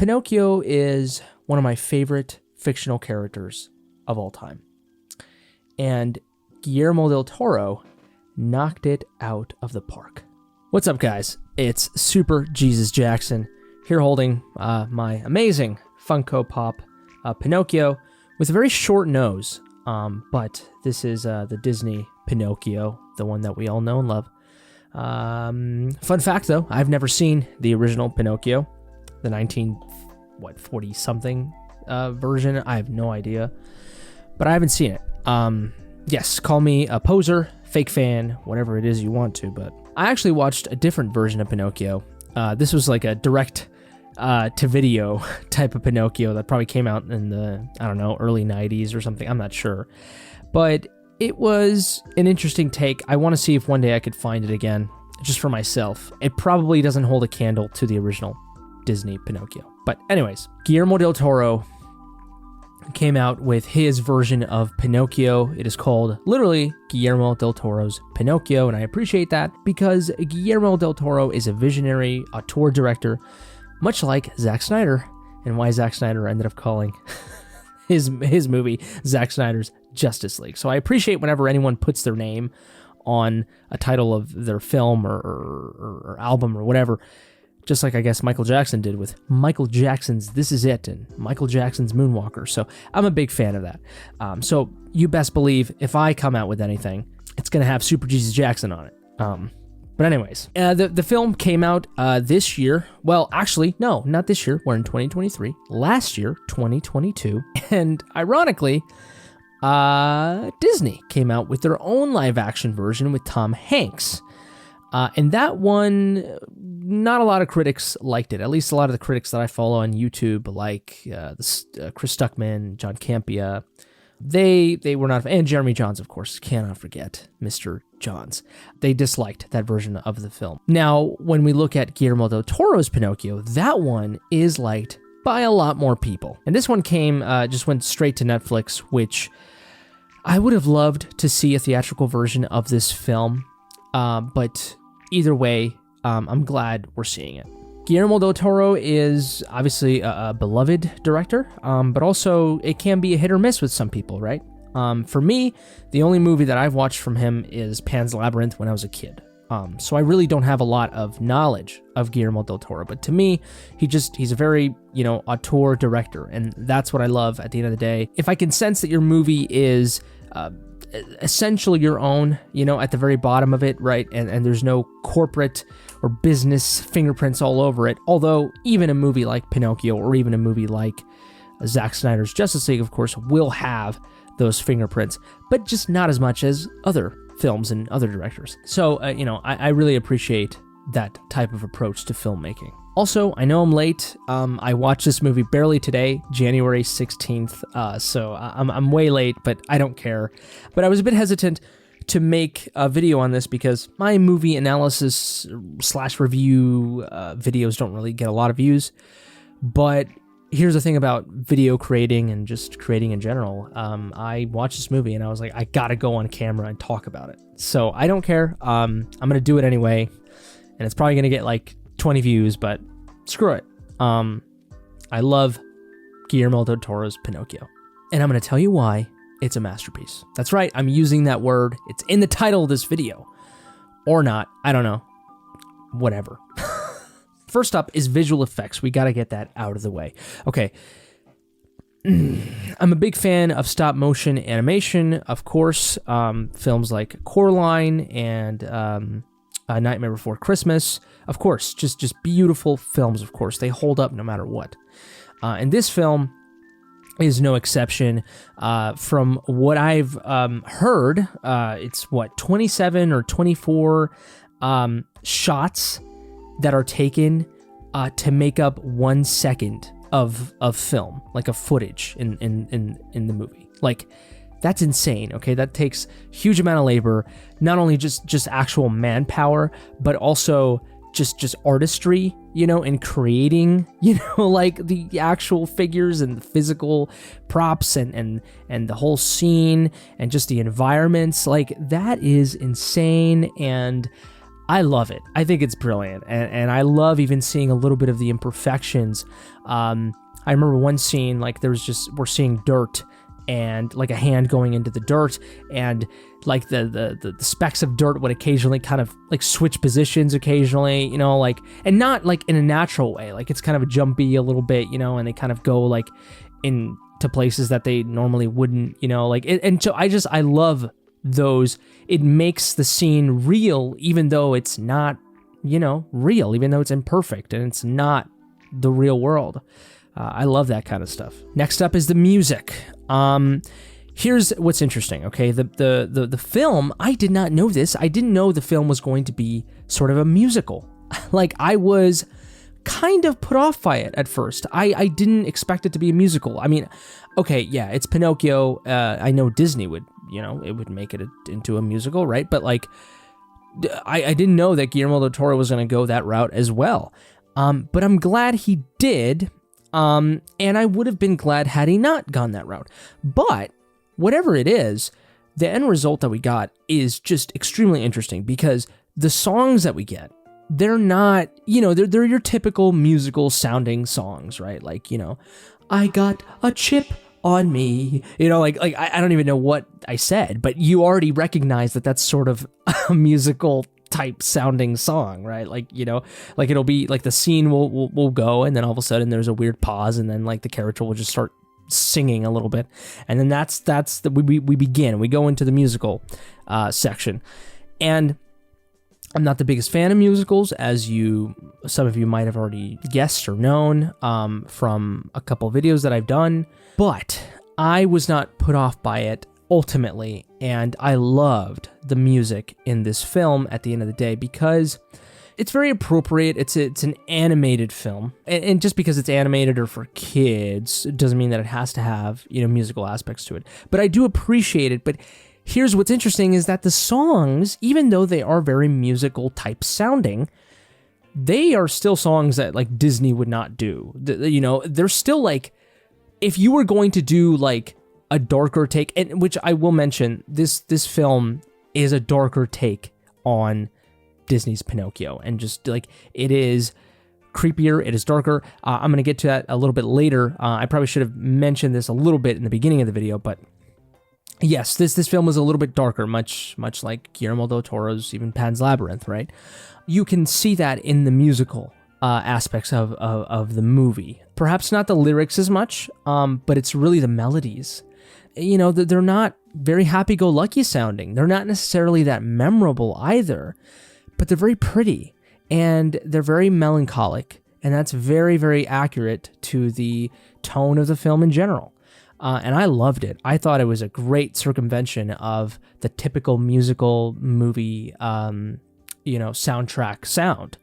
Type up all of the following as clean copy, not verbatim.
Pinocchio is one of my favorite fictional characters of all time. And Guillermo Del Toro knocked it out of the park. What's up, guys? It's Super Jesus Jackson here holding my amazing Funko Pop Pinocchio with a very short nose. But this is the Disney Pinocchio, the one that we all know and love. Fun fact, though, I've never seen the original Pinocchio, the 40-something version. I have no idea, but I haven't seen it. Yes, call me a poser, fake fan, whatever it is you want to, but I actually watched a different version of Pinocchio. This was like a direct to video type of Pinocchio that probably came out in the, I don't know, early 90s or something. I'm not sure. But it was an interesting take. I want to see if one day I could find it again, just for myself. It probably doesn't hold a candle to the original Disney Pinocchio. But anyways, Guillermo Del Toro came out with his version of Pinocchio. It is called literally Guillermo Del Toro's Pinocchio, and I appreciate that because Guillermo Del Toro is a visionary auteur director, much like Zack Snyder, and why Zack Snyder ended up calling his movie Zack Snyder's Justice League. So I appreciate whenever anyone puts their name on a title of their film or album or whatever, just like I guess Michael Jackson did with Michael Jackson's This Is It and Michael Jackson's Moonwalker. So I'm a big fan of that. So you best believe if I come out with anything, it's going to have Super Jesus Jackson on it. But anyways, the film came out this year. Well, actually, no, not this year. We're in 2023. Last year, 2022. And ironically, Disney came out with their own live-action version with Tom Hanks. And that one, not a lot of critics liked it. At least a lot of the critics that I follow on YouTube, like Chris Stuckman, John Campea, they were not, and Jeremy Johns, of course, cannot forget Mr. Johns. They disliked that version of the film. Now, when we look at Guillermo del Toro's Pinocchio, that one is liked by a lot more people. And this one just went straight to Netflix, which I would have loved to see a theatrical version of this film. But either way, I'm glad we're seeing it. Guillermo del Toro is obviously a beloved director, but also it can be a hit or miss with some people, right? For me, the only movie that I've watched from him is Pan's Labyrinth when I was a kid. So I really don't have a lot of knowledge of Guillermo del Toro, but to me, he's a very, auteur director, and that's what I love at the end of the day. If I can sense that your movie is essentially your own, at the very bottom of it, right? And there's no corporate or business fingerprints all over it. Although even a movie like Pinocchio or even a movie like Zack Snyder's Justice League, of course, will have those fingerprints, but just not as much as other films and other directors. So, I really appreciate that type of approach to filmmaking. Also, I know I'm late. I watched this movie barely today, January 16th, so I'm way late, but I don't care. But I was a bit hesitant to make a video on this because my movie analysis / review videos don't really get a lot of views. But here's the thing about video creating and just creating in general. I watched this movie and I was like, I gotta go on camera and talk about it. So I don't care. I'm gonna do it anyway, and it's probably gonna get like 20 views, but screw it. I love Guillermo del Toro's Pinocchio, and I'm going to tell you why it's a masterpiece. That's right, I'm using that word. It's in the title of this video. Or not, I don't know. Whatever. First up is visual effects. We got to get that out of the way. Okay. I'm a big fan of stop motion animation, of course. Films like Coraline and Nightmare Before Christmas, of course, just beautiful films, of course. They hold up no matter what. And this film is no exception. From what I've heard, it's 27 or 24 shots that are taken to make up 1 second of film, like a footage in the movie. Like, that's insane, okay? That takes huge amount of labor, not only just actual manpower, but also just artistry, in creating, like the actual figures and the physical props and the whole scene and just the environments. Like, that is insane, and I love it. I think it's brilliant, and I love even seeing a little bit of the imperfections. I remember one scene, like we're seeing dirt, and like a hand going into the dirt, and like the specks of dirt would occasionally kind of like switch positions occasionally, you know, like, and not like in a natural way, like it's kind of a jumpy a little bit, you know, and they kind of go like into places that they normally wouldn't, you know, like, and so I love those. It makes the scene real, even though it's not, you know, real, even though it's imperfect and it's not the real world. I love that kind of stuff. Next up is the music. Here's what's interesting, okay? The film, I did not know this. I didn't know the film was going to be sort of a musical. Like, I was kind of put off by it at first. I didn't expect it to be a musical. I mean, okay, yeah, it's Pinocchio. I know Disney would, you know, it would make it into a musical, right? But like, I didn't know that Guillermo Del Toro was going to go that route as well. But I'm glad he did. And I would have been glad had he not gone that route. But whatever it is, the end result that we got is just extremely interesting, because the songs that we get, they're not, you know, they're your typical musical sounding songs, right? Like, you know, I got a chip on me, you know, like I don't even know what I said, but you already recognize that that's sort of a musical type sounding song, right? Like, you know, like it'll be like the scene will go, and then all of a sudden there's a weird pause, and then like the character will just start singing a little bit, and then we begin. We go into the musical section, and I'm not the biggest fan of musicals, as some of you might have already guessed or known from a couple of videos that I've done, but I was not put off by it ultimately, and I loved the music in this film at the end of the day, because it's very appropriate. It's an animated film, and just because it's animated or for kids doesn't mean that it has to have, you know, musical aspects to it. But I do appreciate it. But here's what's interesting is that the songs, even though they are very musical type sounding, they are still songs that like Disney would not do. You know, they're still like, if you were going to do like a darker take, and which I will mention, this film is a darker take on Disney's Pinocchio, and just like, it is creepier, it is darker. I'm going to get to that a little bit later. I probably should have mentioned this a little bit in the beginning of the video, but yes, this film is a little bit darker, much like Guillermo Del Toro's even Pan's Labyrinth, right? You can see that in the musical aspects of the movie. Perhaps not the lyrics as much, but it's really the melodies. You know, they're not very happy-go-lucky sounding. They're not necessarily that memorable either, but they're very pretty, and they're very melancholic, and that's very, very accurate to the tone of the film in general. And I loved it. I thought it was a great circumvention of the typical musical movie, you know, soundtrack sound.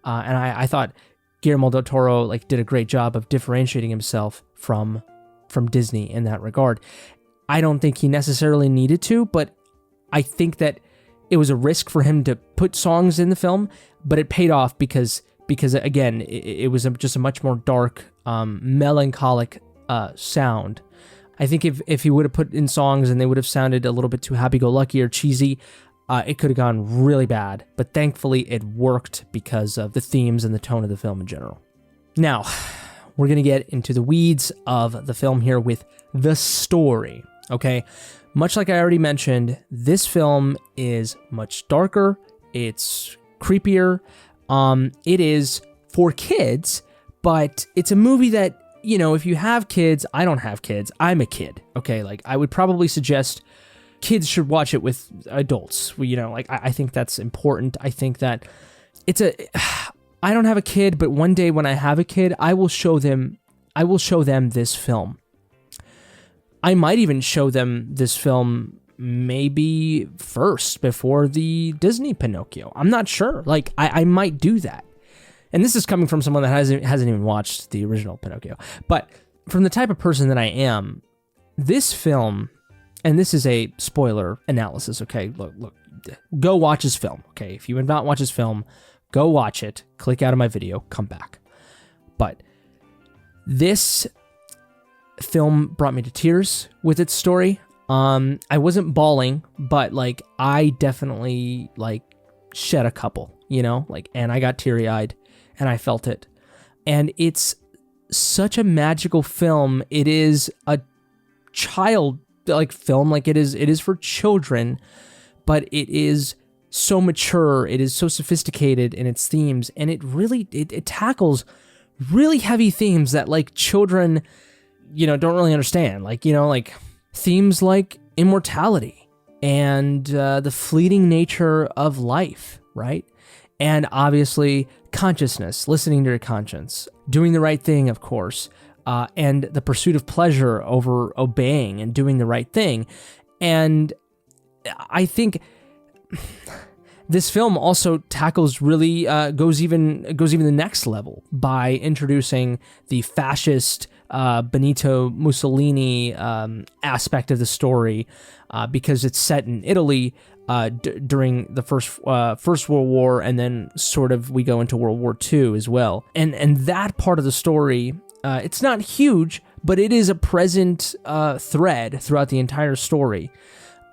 And I thought Guillermo del Toro like did a great job of differentiating himself from Disney in that regard. I don't think he necessarily needed to, but I think that it was a risk for him to put songs in the film, but it paid off because again, it was just a much more dark, melancholic sound. I think if he would have put in songs and they would have sounded a little bit too happy-go-lucky or cheesy, it could have gone really bad. But thankfully, it worked because of the themes and the tone of the film in general. Now, we're going to get into the weeds of the film here with the story, okay? Much like I already mentioned, this film is much darker. It's creepier. It is for kids, but it's a movie that, you know, if you have kids, I don't have kids, I'm a kid, okay? Like, I would probably suggest kids should watch it with adults. You know, like, I think that's important. I think that I don't have a kid, but one day when I have a kid, I will show them this film. I might even show them this film maybe first before the Disney Pinocchio. I'm not sure. Like, I might do that. And this is coming from someone that hasn't even watched the original Pinocchio. But from the type of person that I am, this film, and this is a spoiler analysis, okay? Look, go watch his film, okay? If you have not watched his film, go watch it, click out of my video, come back. But this film brought me to tears with its story. I wasn't bawling, but like, I definitely like shed a couple, like, and I got teary-eyed and I felt it. And it's such a magical film. It is a child like film, like it is for children, but it is so mature, it is so sophisticated in its themes, and it really it tackles really heavy themes that like children don't really understand, like like themes like immortality and the fleeting nature of life, right? And obviously consciousness, listening to your conscience, doing the right thing, of course, and the pursuit of pleasure over obeying and doing the right thing. And I think this film also tackles really goes even the next level by introducing the fascist Benito Mussolini aspect of the story, because it's set in Italy during the First World War, and then sort of we go into World War II as well. And that part of the story, it's not huge, but it is a present thread throughout the entire story,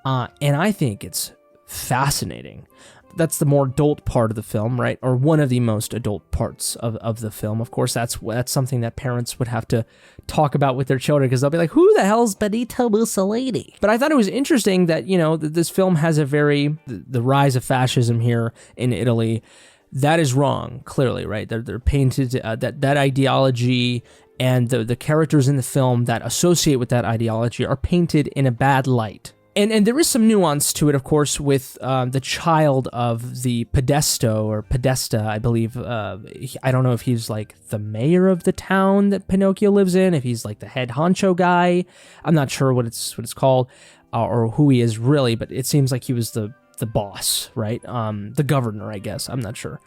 and I think it's fascinating. That's the more adult part of the film, right? Or one of the most adult parts of the film. Of course, that's something that parents would have to talk about with their children, because they'll be like, who the hell's Benito Mussolini? But I thought it was interesting that, this film has the rise of fascism here in Italy. That is wrong, clearly, right? They're painted, that ideology and the characters in the film that associate with that ideology are painted in a bad light. And there is some nuance to it, of course, with the child of the Podesta, I believe. I don't know if he's like the mayor of the town that Pinocchio lives in, if he's like the head honcho guy. I'm not sure what it's called or who he is really, but it seems like he was the boss, right? The governor, I guess. I'm not sure.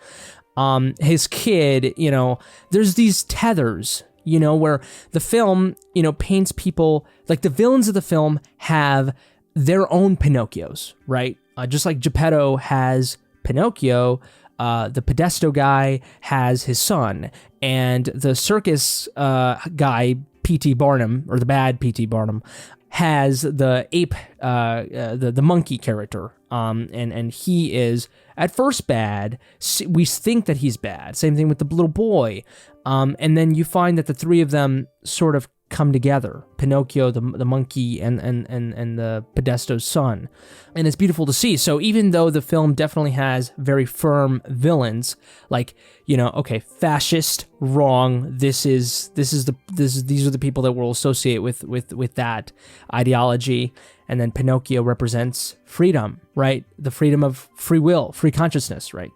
His kid, there's these tethers, where the film, paints people, like the villains of the film have their own Pinocchios, right? Just like Geppetto has Pinocchio, the Podesto guy has his son, and the circus guy, P.T. Barnum, or the bad P.T. Barnum, has the ape, the monkey character, and he is at first bad. We think that he's bad. Same thing with the little boy, and then you find that the three of them sort of come together, Pinocchio, the monkey, and the Podesto's son, and it's beautiful to see. So even though the film definitely has very firm villains, like okay, fascist, wrong. These are the people that we'll associate with that ideology, and then Pinocchio represents freedom, right? The freedom of free will, free consciousness, right?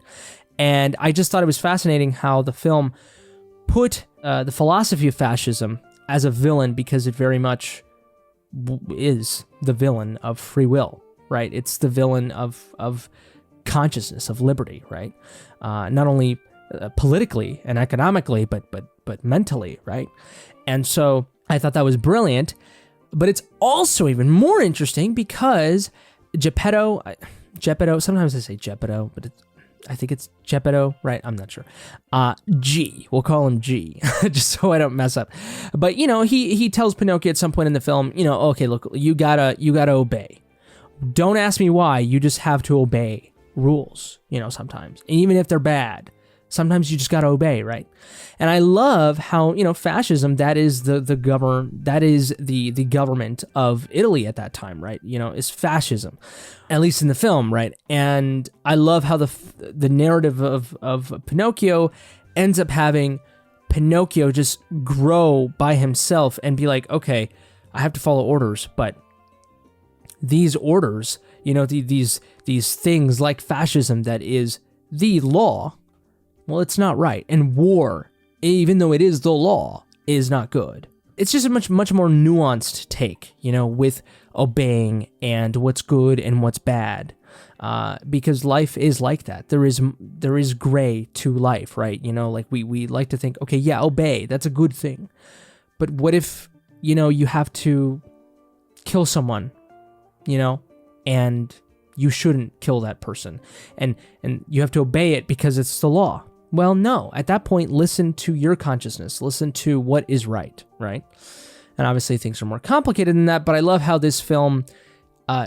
And I just thought it was fascinating how the film put the philosophy of fascism as a villain, because it very much is the villain of free will, right? It's the villain of consciousness, of liberty, right? Not only politically and economically, but mentally, right? And so I thought that was brilliant, but it's also even more interesting because Geppetto, sometimes I say Geppetto, but I think it's Geppetto, right? I'm not sure. G, we'll call him G, just so I don't mess up. But he tells Pinocchio at some point in the film, okay, look, you gotta obey. Don't ask me why. You just have to obey rules. Sometimes, and even if they're bad, sometimes you just gotta obey, right? And I love how fascism, that is the government of Italy at that time, right? Is fascism, at least in the film, right? And I love how the narrative of Pinocchio ends up having Pinocchio just grow by himself and be like, okay, I have to follow orders, but these orders, these things like fascism that is the law, well, it's not right. And war, even though it is the law, is not good. It's just a much more nuanced take, with obeying and what's good and what's bad, because life is like that. There is gray to life, right? Like we like to think, okay, yeah, obey, that's a good thing. But what if, you have to kill someone, and you shouldn't kill that person, and you have to obey it because it's the law. Well, no. At that point, listen to your consciousness. Listen to what is right? And obviously things are more complicated than that, but I love how this film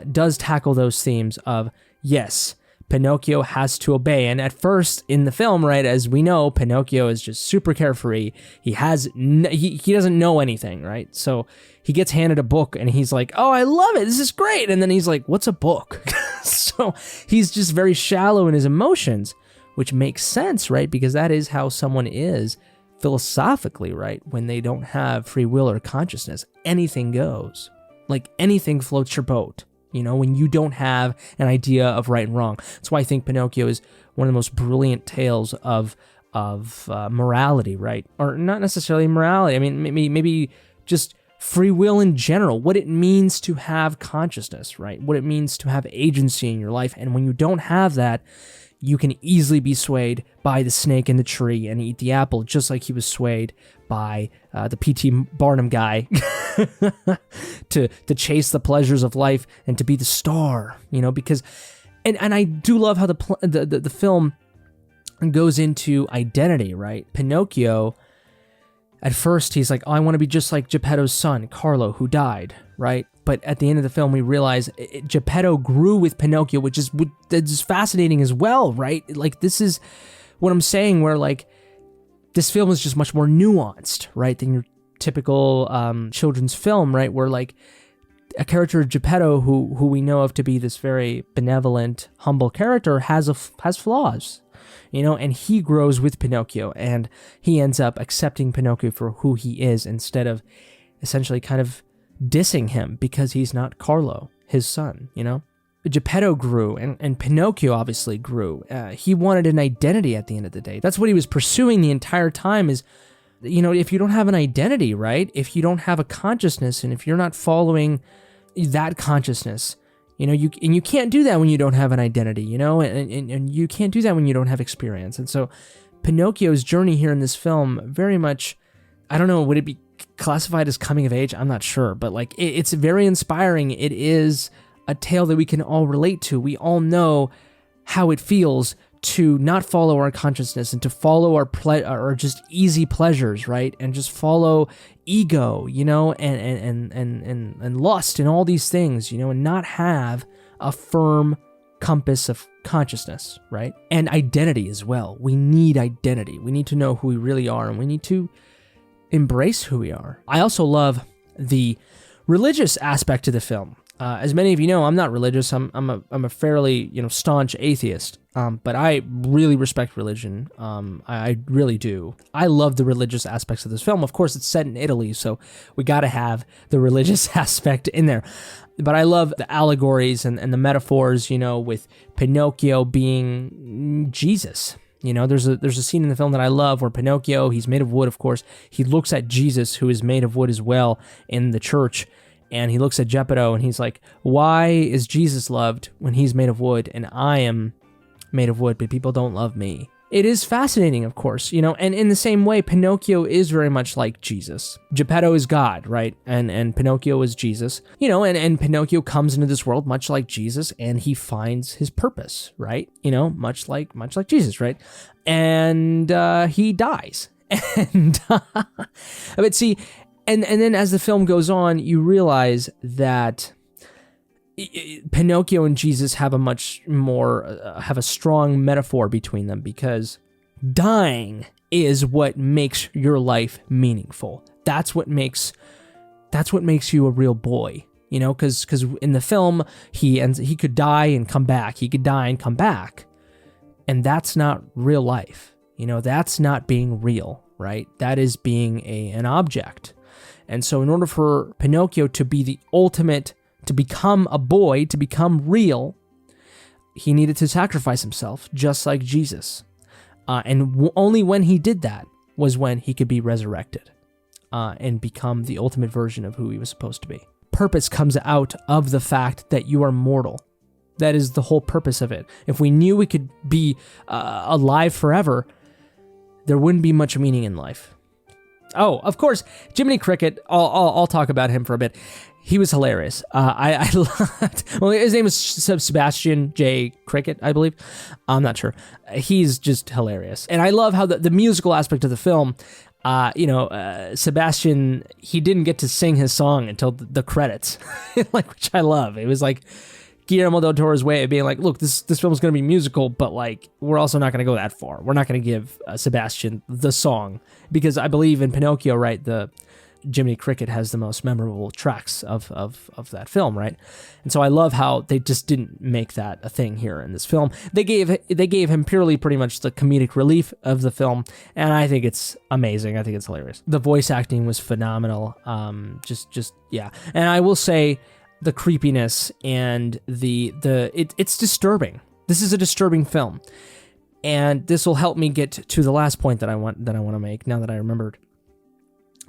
does tackle those themes of, yes, Pinocchio has to obey. And at first in the film, right, as we know, Pinocchio is just super carefree. He doesn't know anything, right? So he gets handed a book and he's like, oh, I love it. This is great. And then he's like, what's a book? So he's just very shallow in his emotions, which makes sense, right? Because that is how someone is philosophically, right? When they don't have free will or consciousness, anything goes. Like anything floats your boat. When you don't have an idea of right and wrong. That's why I think Pinocchio is one of the most brilliant tales of morality, right? Or not necessarily morality. I mean, maybe just free will in general, what it means to have consciousness, right? What it means to have agency in your life. And when you don't have that, you can easily be swayed by the snake in the tree and eat the apple, just like he was swayed by the P.T. Barnum guy to chase the pleasures of life and to be the star, because, and I do love how the film goes into identity, right? Pinocchio, at first he's like, oh, I want to be just like Geppetto's son, Carlo, who died, right? But at the end of the film, we realize Geppetto grew with Pinocchio, which is fascinating as well, right? Like, this is what I'm saying, where, like, this film is just much more nuanced, right, than your typical children's film, right? Where, like, a character of Geppetto, who we know of to be this very benevolent, humble character, has flaws, and he grows with Pinocchio, and he ends up accepting Pinocchio for who he is instead of essentially kind of dissing him because he's not Carlo, his son, Geppetto grew, and Pinocchio obviously grew. He wanted an identity at the end of the day. That's what he was pursuing the entire time is, if you don't have an identity, right? If you don't have a consciousness, and if you're not following that consciousness, you can't do that when you don't have an identity, and you can't do that when you don't have experience. And so Pinocchio's journey here in this film, very much, I don't know, would it be classified as coming of age? I'm not sure, but like it's very inspiring. It is a tale that we can all relate to. We all know how it feels to not follow our consciousness and to follow our just easy pleasures, right? And just follow ego, and lust and all these things, and not have a firm compass of consciousness, right? And identity as well. We need identity. We need to know who we really are, and we need to embrace who we are. I also love the religious aspect of the film. As many of you know, I'm not religious. I'm a fairly staunch atheist. But I really respect religion. I really do. I love the religious aspects of this film. Of course, it's set in Italy, so we got to have the religious aspect in there. But I love the allegories and the metaphors. With Pinocchio being Jesus. There's a scene in the film that I love where Pinocchio, he's made of wood, of course. He looks at Jesus, who is made of wood as well, in the church. And he looks at Geppetto and he's like, why is Jesus loved when he's made of wood and I am made of wood, but people don't love me? It is fascinating, of course, and in the same way, Pinocchio is very much like Jesus. Geppetto is God, right? And Pinocchio is Jesus, and Pinocchio comes into this world much like Jesus, and he finds his purpose, right? Much like Jesus, right? And he dies. And but see, and then as the film goes on, you realize that Pinocchio and Jesus have a strong metaphor between them, because dying is what makes your life meaningful. That's what makes you a real boy, because in the film he could die and come back. He could die and come back. And that's not real life. That's not being real, right? That is being an object. And so in order for Pinocchio to be the ultimate, to become a boy, to become real, he needed to sacrifice himself, just like Jesus. And only when he did that was when he could be resurrected and become the ultimate version of who he was supposed to be. Purpose comes out of the fact that you are mortal. That is the whole purpose of it. If we knew we could be alive forever, there wouldn't be much meaning in life. Oh, of course, Jiminy Cricket. I'll talk about him for a bit. He was hilarious. I loved. Well, his name is Sebastian J. Cricket, I believe. I'm not sure. He's just hilarious, and I love how the musical aspect of the film. Sebastian, he didn't get to sing his song until the credits, which I love. It was like Guillermo Del Toro's way of being like, look, this film is going to be musical, but like we're also not going to go that far. We're not going to give Sebastian the song, because I believe in Pinocchio, right, the Jiminy Cricket has the most memorable tracks of that film, right? And so I love how they just didn't make that a thing here in this film. They gave him purely pretty much the comedic relief of the film, and I think it's amazing. I think it's hilarious. The voice acting was phenomenal. Yeah. And I will say the creepiness and it's disturbing. This is a disturbing film. And this will help me get to the last point that I want to make now that I remembered.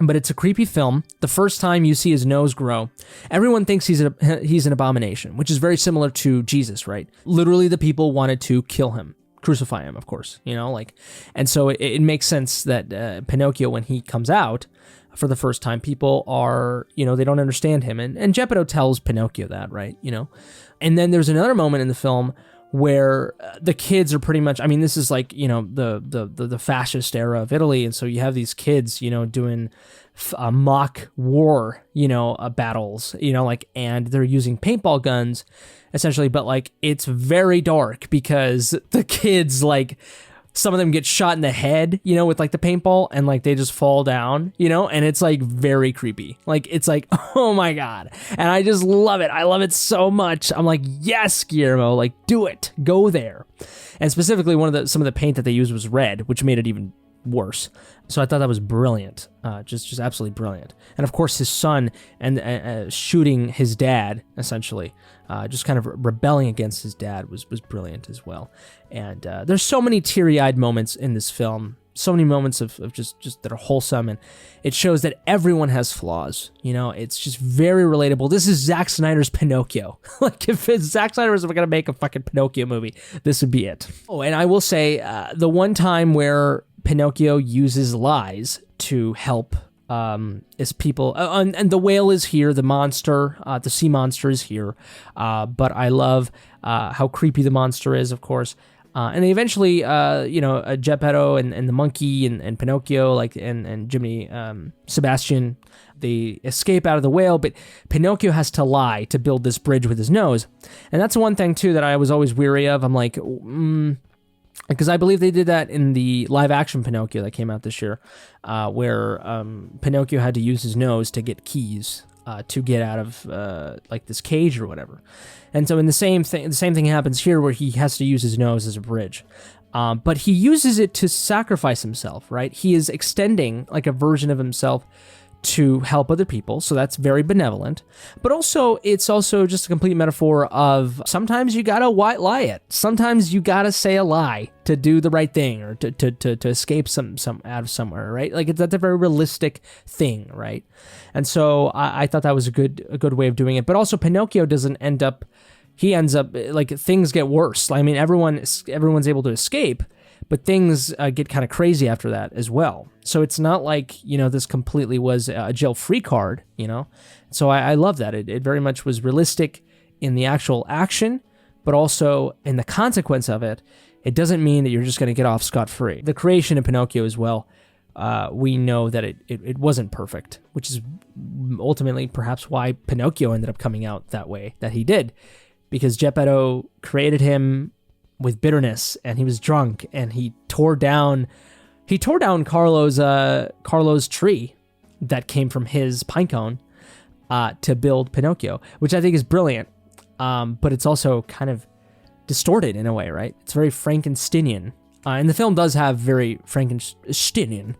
But it's a creepy film. The first time you see his nose grow, everyone thinks he's an abomination, which is very similar to Jesus, right? Literally, the people wanted to kill him, crucify him, of course, and so it makes sense that Pinocchio, when he comes out for the first time, people are, they don't understand him, and Geppetto tells Pinocchio that, right? And then there's another moment in the film where the kids are pretty much, this is like, the fascist era of Italy. And so you have these kids, doing mock war, battles, and they're using paintball guns essentially, but like, it's very dark because the kids, like, some of them get shot in the head, with like the paintball, and like they just fall down, and it's like very creepy. Like, it's like, oh my God. And I just love it. I love it so much. I'm like, yes, Guillermo, like, do it. Go there. And specifically, some of the paint that they used was red, which made it even worse. So I thought that was brilliant, just absolutely brilliant. And of course, his son and shooting his dad, essentially, just kind of rebelling against his dad was brilliant as well. And there's so many teary-eyed moments in this film, so many moments of just that are wholesome, and it shows that everyone has flaws. It's just very relatable. This is Zack Snyder's Pinocchio. Like, if Zack Snyder was going to make a fucking Pinocchio movie, this would be it. Oh, and I will say, the one time where Pinocchio uses lies to help is people, and the whale is here, the monster, the sea monster is here, but I love how creepy the monster is, of course. And they eventually, Geppetto and the monkey and Pinocchio, and Jiminy, Sebastian, they escape out of the whale, but Pinocchio has to lie to build this bridge with his nose. And that's one thing, too, that I was always weary of. I'm like, because I believe they did that in the live-action Pinocchio that came out this year, where Pinocchio had to use his nose to get keys to get out of this cage or whatever. And so the same thing happens here, where he has to use his nose as a bridge. But he uses it to sacrifice himself, right? He is extending like a version of himself to help other people, so that's very benevolent. But also, it's also just a complete metaphor of sometimes you gotta white lie it. Sometimes you gotta say a lie to do the right thing, or to escape some out of somewhere, right? Like, that's a very realistic thing, right? And so I thought that was a good way of doing it. But also, Pinocchio doesn't end up. He ends up like, things get worse. Everyone's able to escape, but things get kind of crazy after that as well. So it's not like, this completely was a jail-free card, So I love that. It very much was realistic in the actual action, but also in the consequence of it. It doesn't mean that you're just going to get off scot-free. The creation of Pinocchio as well, we know that it wasn't perfect, which is ultimately perhaps why Pinocchio ended up coming out that way that he did, because Geppetto created him with bitterness, and he was drunk, and he tore down Carlo's tree that came from his pine cone to build Pinocchio, which I think is brilliant. But it's also kind of distorted in a way, right? It's very Frankensteinian, and the film does have very Frankensteinian,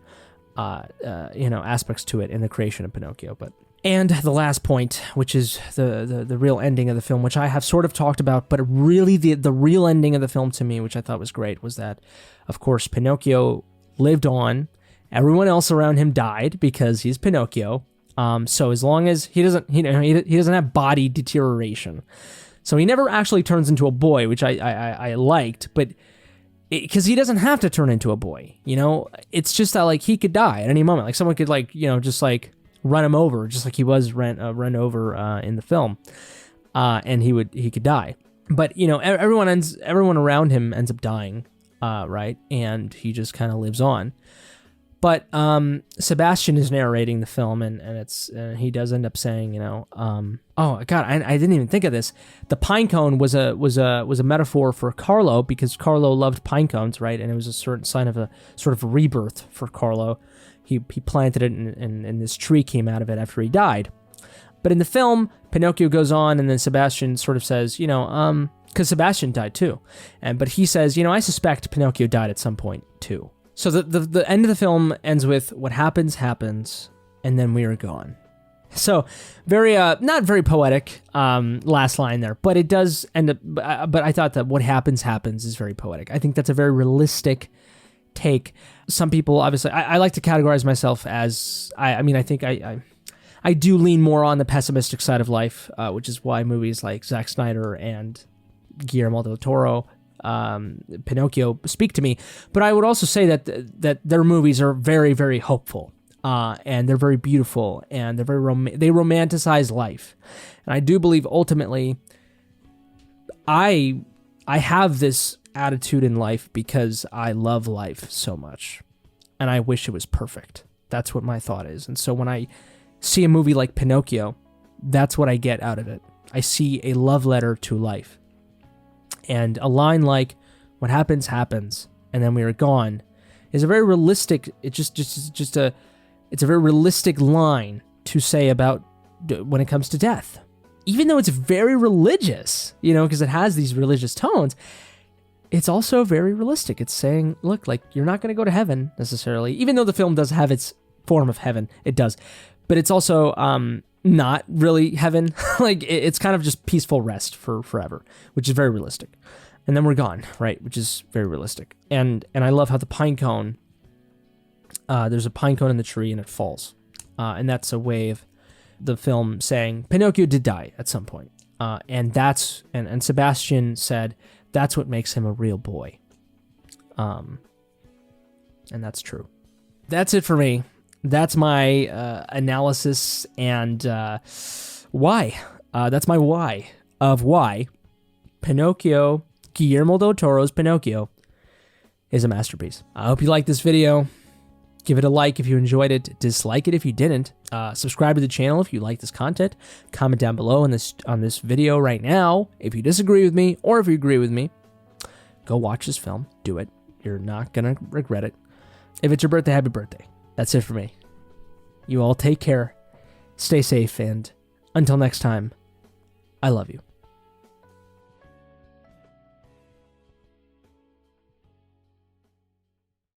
aspects to it in the creation of Pinocchio, but. And the last point, which is the real ending of the film, which I have sort of talked about, but really the real ending of the film to me, which I thought was great, was that, of course, Pinocchio lived on. Everyone else around him died because he's Pinocchio. So as long as he doesn't have body deterioration, so he never actually turns into a boy, which I liked, but because he doesn't have to turn into a boy, it's just that like he could die at any moment, like someone could just run him over, just like he was run over in the film, and he could die. But everyone around him ends up dying, right? And he just kind of lives on. But Sebastian is narrating the film, and he does end up saying, oh God, I didn't even think of this. The pine cone was a metaphor for Carlo, because Carlo loved pine cones, right? And it was a certain sign of a sort of rebirth for Carlo. He planted it, and this tree came out of it after he died. But in the film, Pinocchio goes on, and then Sebastian sort of says, because Sebastian died too, but he says, I suspect Pinocchio died at some point too. So the end of the film ends with what happens, and then we are gone. So very, not very poetic last line there, but it does end up, but I thought that what happens is very poetic. I think that's a very realistic take. Some people, obviously, I like to categorize myself as, I think I do lean more on the pessimistic side of life, which is why movies like Zack Snyder and Guillermo Del Toro, Pinocchio speak to me. But I would also say that their movies are very, very hopeful, and they're very beautiful, and they're they romanticize life. And I do believe ultimately, I have this attitude in life because I love life so much, and I wish it was perfect. That's what my thought is. And so when I see a movie like Pinocchio, that's what I get out of it. I see a love letter to life. And a line like, what happens, and then we are gone, is a very realistic, it's a very realistic line to say about when it comes to death. Even though it's very religious, because it has these religious tones, it's also very realistic. It's saying, look, like, you're not going to go to heaven necessarily, even though the film does have its form of heaven, it does. But it's also not really heaven. Like, it's kind of just peaceful rest for forever, which is very realistic. And then we're gone, right? Which is very realistic. And I love how the pine cone, there's a pine cone in the tree and it falls. And that's a way of the film saying Pinocchio did die at some point. And Sebastian said that's what makes him a real boy. And that's true. That's it for me. That's my analysis and why. That's my why of why Pinocchio, Guillermo Del Toro's Pinocchio, is a masterpiece. I hope you liked this video. Give it a like if you enjoyed it. Dislike it if you didn't. Subscribe to the channel if you like this content. Comment down below on this video right now if you disagree with me, or if you agree with me. Go watch this film. Do it. You're not gonna regret it. If it's your birthday, happy birthday. That's it for me. You all take care, stay safe, and until next time, I love you.